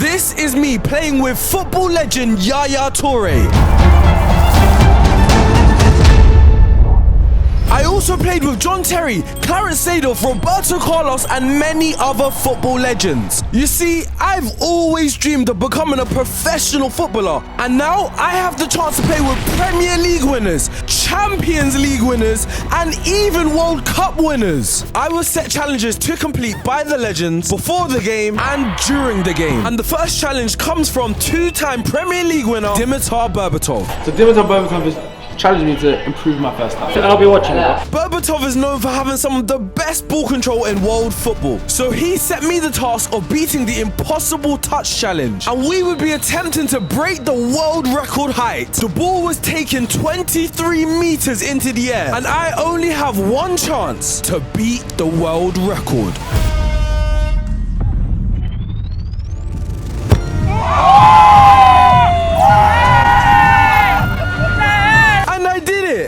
This is me playing with football legend Yaya Toure. I also played with John Terry, Clarence Seedorf, Roberto Carlos and many other football legends. You see, I've always dreamed of becoming a professional footballer, and now I have the chance to play with Premier League winners, Champions League winners and even World Cup winners. I was set challenges to complete by the legends before the game and during the game. And the first challenge comes from two-time Premier League winner Dimitar Berbatov. So Dimitar Berbatov is challenged me to improve my first touch. I'll be watching it. Berbatov is known for having some of the best ball control in world football. So he set me the task of beating the impossible touch challenge. And we would be attempting to break the world record height. The ball was taken 23 meters into the air. And I only have one chance to beat the world record.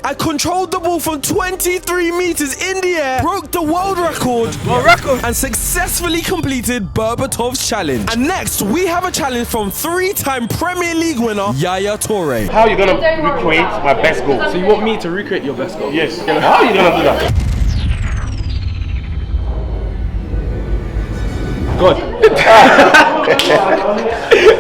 I controlled the ball from 23 meters in the air, broke the world record, and successfully completed Berbatov's challenge. And next, we have a challenge from three-time Premier League winner Yaya Toure. How are you going to recreate my best goal? So you want me to recreate your best goal? Yes. How are you going to do that? Good.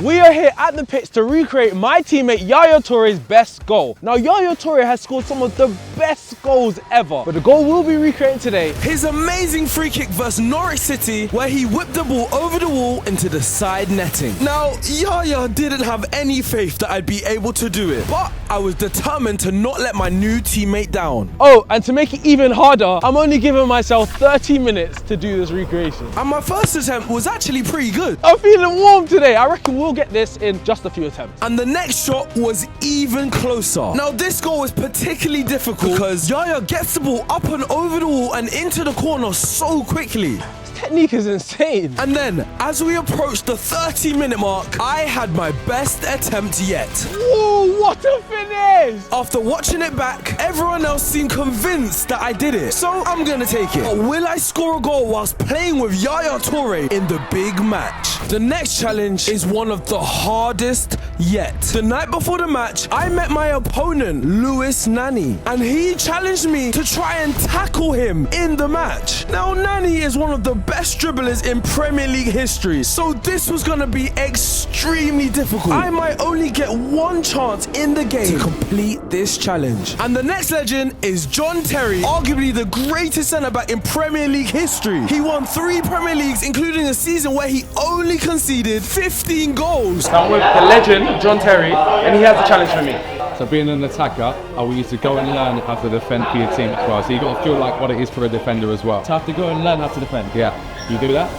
We are here at the pitch to recreate my teammate Yaya Toure's best goal. Now Yaya Toure has scored some of the best goals ever, but the goal we'll be recreating today, his amazing free kick versus Norwich City, where he whipped the ball over the wall into the side netting. Now Yaya didn't have any faith that I'd be able to do it, but I was determined to not let my new teammate down. Oh, and to make it even harder, I'm only giving myself 30 minutes to do this recreation. And my first attempt was actually pretty good. I'm feeling warm today. I reckon we'll get this in just a few attempts. And the next shot was even closer. Now this goal was particularly difficult because Yaya gets the ball up and over the wall and into the corner so quickly. Technique is insane. And then, as we approached the 30-minute mark, I had my best attempt yet. Whoa, what a finish! After watching it back, everyone else seemed convinced that I did it. So I'm gonna take it. But will I score a goal whilst playing with Yaya Toure in the big match? The next challenge is one of the hardest yet. The night before the match, I met my opponent, Nani, and he challenged me to try and tackle him in the match. Now, Nani is one of the best dribblers in Premier League history, so this was gonna be extremely difficult. I might only get one chance in the game to complete this challenge. And the next legend is John Terry, arguably the greatest centre-back in Premier League history. He won 3 Premier Leagues, including a season where he only conceded 15 goals. I'm with the legend, John Terry, and he has a challenge for me. So being an attacker, I will use to go and learn how to defend for your team as well. So you got to feel like what it is for a defender as well. To have to go and learn how to defend. Yeah, you do that?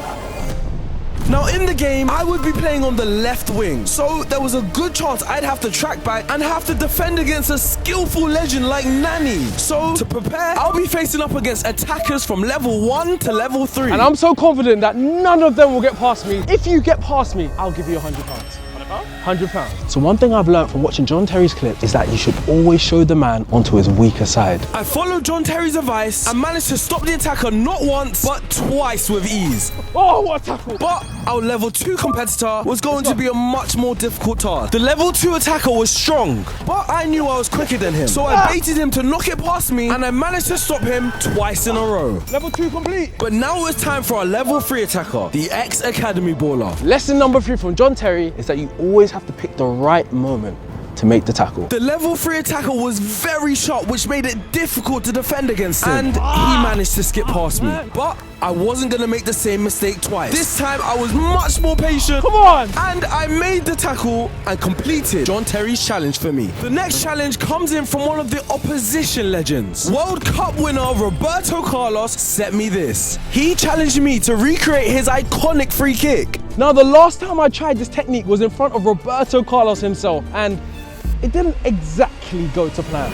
Now in the game, I would be playing on the left wing, so there was a good chance I'd have to track back and have to defend against a skillful legend like Nani. So to prepare, I'll be facing up against attackers from level 1 to level 3. And I'm so confident that none of them will get past me. If you get past me, I'll give you £100. £100. So one thing I've learned from watching John Terry's clip is that you should always show the man onto his weaker side. I followed John Terry's advice and managed to stop the attacker not once, but twice with ease. Oh, what a tackle! But our level 2 competitor was going to be a much more difficult task. The level 2 attacker was strong, but I knew I was quicker than him. So I baited him to knock it past me, and I managed to stop him twice in a row. Level 2 complete. But now it's time for our level 3 attacker, the ex-academy baller. Lesson number 3 from John Terry is that you always have to pick the right moment to make the tackle. The level 3 attacker was very sharp, which made it difficult to defend against him. And he managed to skip past me. But I wasn't going to make the same mistake twice. This time I was much more patient. Come on! And I made the tackle and completed John Terry's challenge for me. The next challenge comes in from one of the opposition legends. World Cup winner Roberto Carlos set me this. He challenged me to recreate his iconic free kick. Now, the last time I tried this technique was in front of Roberto Carlos himself, and it didn't exactly go to plan.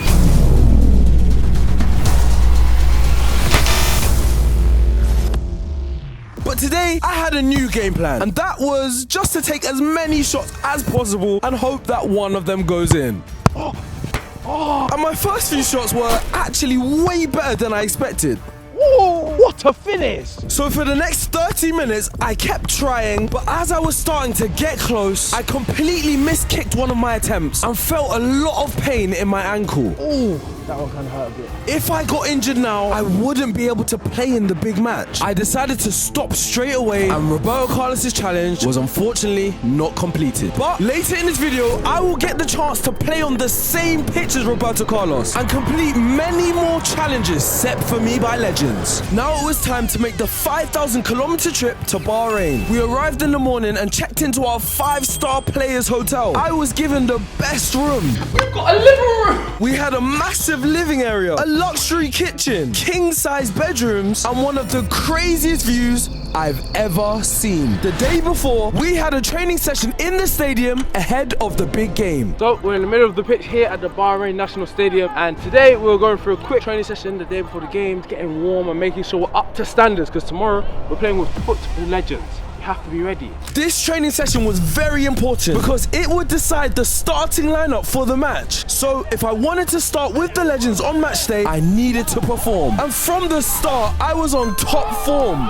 But today, I had a new game plan, and that was just to take as many shots as possible and hope that one of them goes in. And my first few shots were actually way better than I expected. Oh, what a finish! So for the next 30 minutes, I kept trying, but as I was starting to get close, I completely miskicked one of my attempts and felt a lot of pain in my ankle. Oh, that one kind of hurt a bit. If I got injured now, I wouldn't be able to play in the big match. I decided to stop straight away, and Roberto Carlos' challenge was unfortunately not completed. But later in this video, I will get the chance to play on the same pitch as Roberto Carlos and complete many more challenges set for me by legends. Now it was time to make the 5,000-kilometer trip to Bahrain. We arrived in the morning and checked into our 5-star players hotel. I was given the best room. We've got a living room. We had a massive living area, a luxury kitchen, king-size bedrooms, and one of the craziest views I've ever seen. The day before, we had a training session in the stadium ahead of the big game. So we're in the middle of the pitch here at the Bahrain National Stadium, and today we're going through a quick training session the day before the game, getting warm and making sure we're up to standards, because tomorrow we're playing with football legends. Have to be ready. This training session was very important because it would decide the starting lineup for the match. So if I wanted to start with the legends on match day, I needed to perform. And from the start, I was on top form.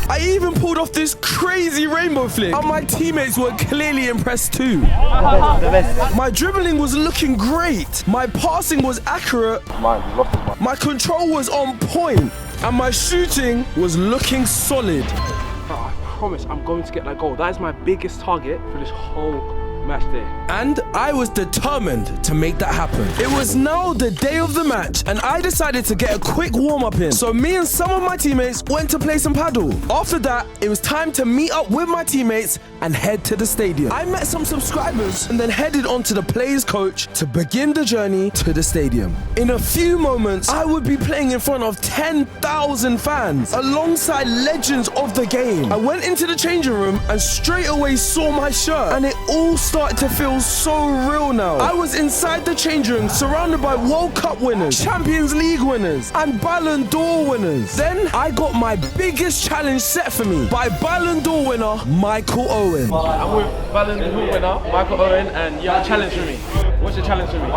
I even pulled off this crazy rainbow flick, and my teammates were clearly impressed too. My dribbling was looking great. My passing was accurate. My control was on point. And my shooting was looking solid. I promise I'm going to get that goal. That is my biggest target for this whole match day. And I was determined to make that happen. It was now the day of the match, and I decided to get a quick warm-up in. So me and some of my teammates went to play some paddle. After that, it was time to meet up with my teammates and head to the stadium. I met some subscribers and then headed on to the players' coach to begin the journey to the stadium. In a few moments, I would be playing in front of 10,000 fans alongside legends of the game. I went into the changing room and straight away saw my shirt, and it all started to feel so real now. I was inside the change room surrounded by World Cup winners, Champions League winners, and Ballon d'Or winners. Then I got my biggest challenge set for me by Ballon d'Or winner Michael Owen. I'm with Ballon d'Or winner Michael Owen, and you have a challenge for me. What's your challenge for me?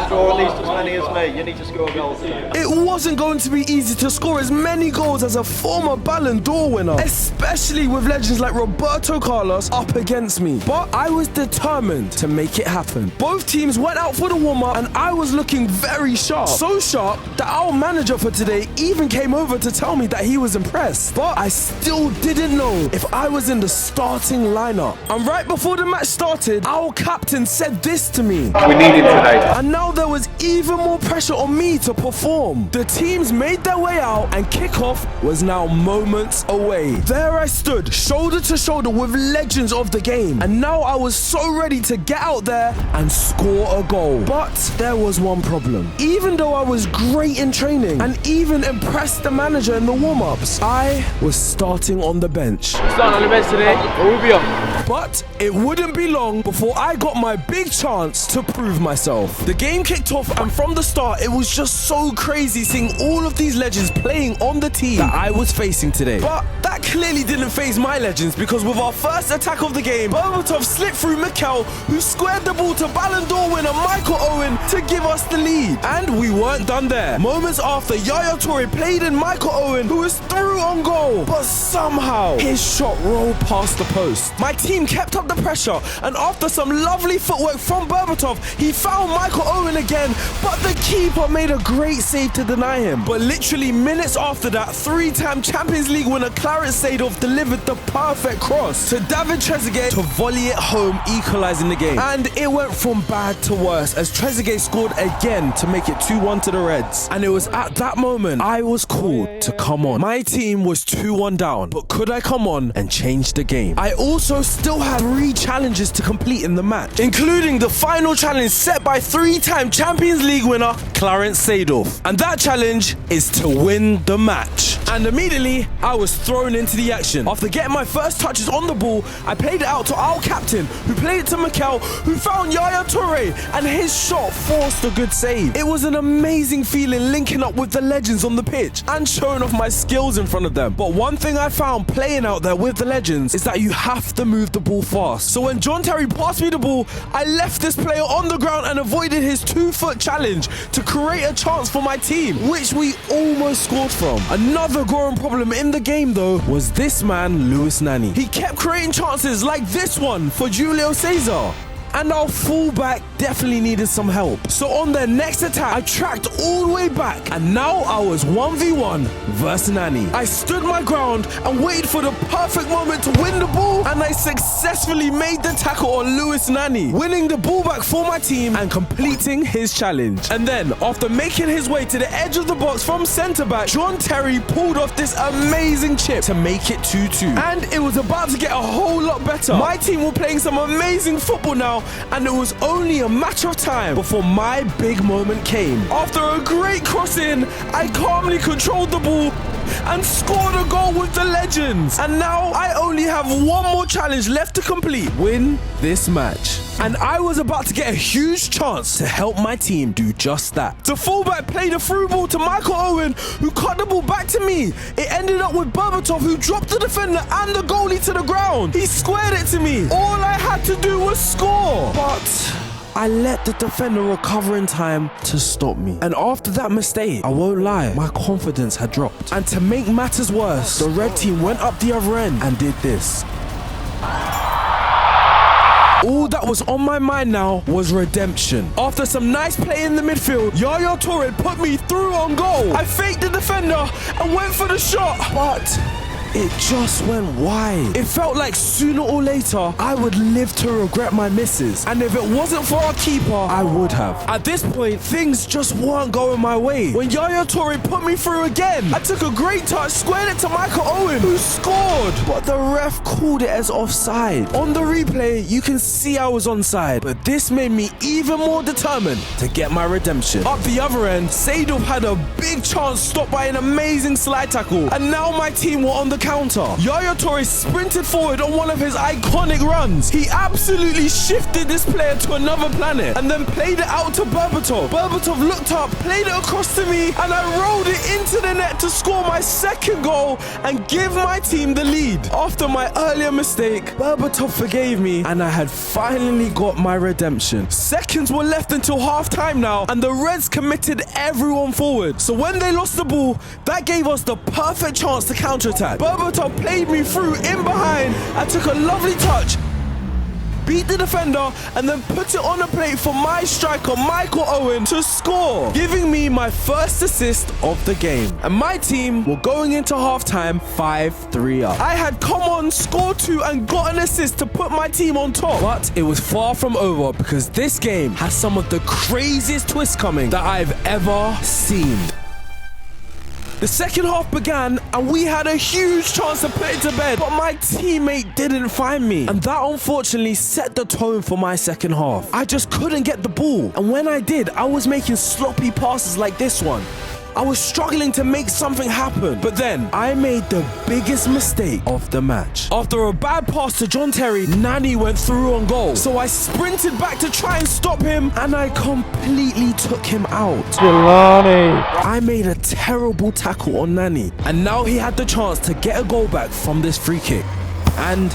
Score at least as many as me. You need to score goals. It wasn't going to be easy to score as many goals as a former Ballon d'Or winner, especially with legends like Roberto Carlos up against me. But I was determined to make it happen. Both teams went out for the warm-up, and I was looking very sharp. So sharp that our manager for today even came over to tell me that he was impressed. But I still didn't know if I was in the starting lineup. And right before the match started, our captain said this to me. We need him today. And now there was even more pressure on me to perform. The teams made their way out, and kickoff was now moments away. There I stood, shoulder to shoulder with legends of the game. And now I was so ready to get out there and score a goal. But there was one problem. Even though I was great in training and even impressed the manager in the warm-ups, I was starting on the bench. Starting on the bench today, we'll be on. But it wouldn't be long before I got my big chance to prove myself. The game kicked off, and from the start, it was just so crazy seeing all of these legends playing on the team that I was facing today. But that clearly didn't faze my legends, because with our first attack of the game, Berbatov slipped through Mikel, who squared the ball to Ballon d'Or winner Michael Owen to give us the lead. And we weren't done there. Moments after, Yaya Toure played in Michael Owen, who was through on goal, but somehow his shot rolled past the post. My team kept up the pressure, and after some lovely footwork from Berbatov, he found Michael Owen again, but the keeper made a great save to deny him. But literally minutes after that, 3-time Champions League winner Clarence Seedorf delivered the perfect cross to David Trezeguet to volley it home, equalising the game. And it went from bad to worse as Trezeguet scored again to make it 2-1 to the Reds. And it was at that moment I was called to come on. My team was 2-1 down, but could I come on and change the game? I also still had 3 challenges to complete in the match, including the final challenge set by 3-time Champions League winner Clarence Seedorf. And that challenge is to win the match. And immediately, I was thrown into the action. After getting my first touches on the ball, I played it out to our captain, who played it to Mikel, who found Yaya Toure, and his shot forced a good save. It was an amazing feeling linking up with the legends on the pitch and showing off my skills in front of them. But one thing I found playing out there with the legends is that you have to move the ball fast. So when John Terry passed me the ball, I left this player on the ground and avoided his 2-foot challenge to create a chance for my team, which we almost scored from. Another growing problem in the game though was this man, Nani. He kept creating chances like this one for Julio Cesar. And our fullback definitely needed some help. So on their next attack, I tracked all the way back, and now I was 1v1 versus Nani. I stood my ground and waited for the perfect moment to win the ball, and I successfully made the tackle on Nani, winning the ball back for my team and completing his challenge. And then, after making his way to the edge of the box from centre-back, John Terry pulled off this amazing chip to make it 2-2. And it was about to get a whole lot better. My team were playing some amazing football now, and it was only a matter of time before my big moment came. After a great crossing, I calmly controlled the ball and scored a goal with the legends. And now I only have one more challenge left to complete: win this match. And I was about to get a huge chance to help my team do just that. The fullback played a through ball to Michael Owen, who cut the ball back to me. It ended up with Berbatov, who dropped the defender and the goalie to the ground. He squared it to me. All I had to do was score. But I let the defender recover in time to stop me. And after that mistake, I won't lie, my confidence had dropped. And to make matters worse, the red team went up the other end and did this. All that was on my mind now was redemption. After some nice play in the midfield, Yaya Toure put me through on goal. I faked the defender and went for the shot, but it just went wide. It felt like sooner or later, I would live to regret my misses. And if it wasn't for our keeper, I would have. At this point, things just weren't going my way. When Yaya Toure put me through again, I took a great touch, squared it to Michael Owen, who scored. But the ref called it as offside. On the replay, you can see I was onside, but this made me even more determined to get my redemption. Up the other end, Seedorf had a big chance stopped by an amazing slide tackle, and now my team were on the counter. Yaya Toure sprinted forward on one of his iconic runs. He absolutely shifted this player to another planet and then played it out to Berbatov. Berbatov looked up, played it across to me, and I rolled it into the net to score my second goal and give my team the lead. After my earlier mistake, Berbatov forgave me and I had finally got my redemption. Seconds were left until half time now, and the Reds committed everyone forward. So when they lost the ball, that gave us the perfect chance to counterattack. Berbatov played me through in behind. I took a lovely touch, beat the defender, and then put it on a plate for my striker Michael Owen to score, giving me my first assist of the game. And my team were going into halftime 5-3 up. I had come on, scored 2 and got an assist to put my team on top. But it was far from over, because this game has some of the craziest twists coming that I've ever seen. The second half began and we had a huge chance to put it to bed, but my teammate didn't find me, and that unfortunately set the tone for my second half. I just couldn't get the ball, and when I did, I was making sloppy passes like this one. I was struggling to make something happen, but then I made the biggest mistake of the match. After a bad pass to John Terry, Nani went through on goal. So I sprinted back to try and stop him, and I completely took him out. I made a terrible tackle on Nani, and now he had the chance to get a goal back from this free kick. And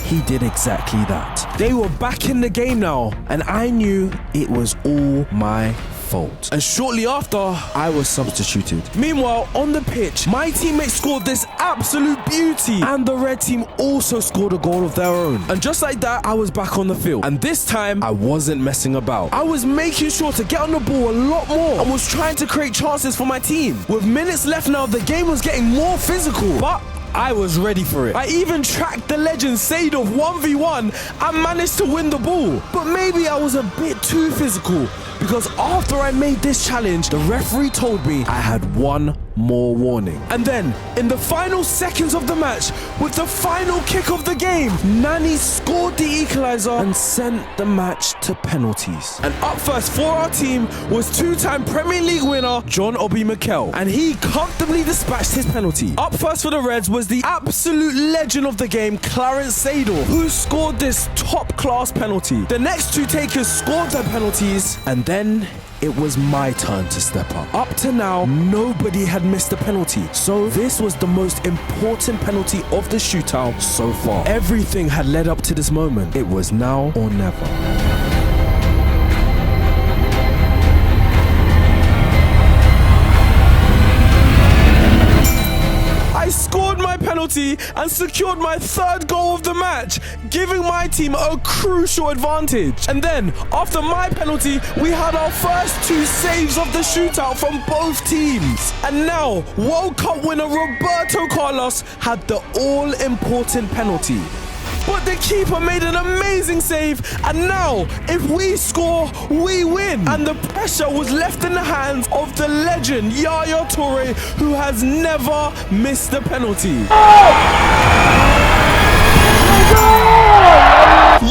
he did exactly that. They were back in the game now, and I knew it was all my fault. And shortly after, I was substituted. Meanwhile, on the pitch, my teammates scored this absolute beauty, and the red team also scored a goal of their own. And just like that, I was back on the field. And this time, I wasn't messing about. I was making sure to get on the ball a lot more and was trying to create chances for my team. With minutes left now, the game was getting more physical, but I was ready for it. I even tracked the legend Seedorf 1v1 and managed to win the ball. But maybe I was a bit too physical, because after I made this challenge, the referee told me I had one more warning. And then, in the final seconds of the match, with the final kick of the game, Nani scored the equalizer and sent the match to penalties. And up first for our team was two-time Premier League winner John Obi Mikel, and he comfortably dispatched his penalty. Up first for the Reds was the absolute legend of the game, Clarence Seedorf, who scored this top-class penalty. The next two takers scored their penalties, and then it was my turn to step up. Up to now, nobody had missed a penalty, so this was the most important penalty of the shootout so far. Everything had led up to this moment. It was now or never. I scored my penalty and secured my third goal of the match, giving my team a crucial advantage. And then, after my penalty, we had our first two saves of the shootout from both teams. And now, World Cup winner Roberto Carlos had the all-important penalty. But the keeper made an amazing save, and now, if we score, we win. And the pressure was left in the hands of the legend, Yaya Toure, who has never missed a penalty.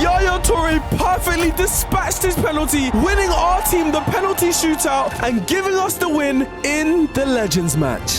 Yaya Toure perfectly dispatched his penalty, winning our team the penalty shootout and giving us the win in the Legends match.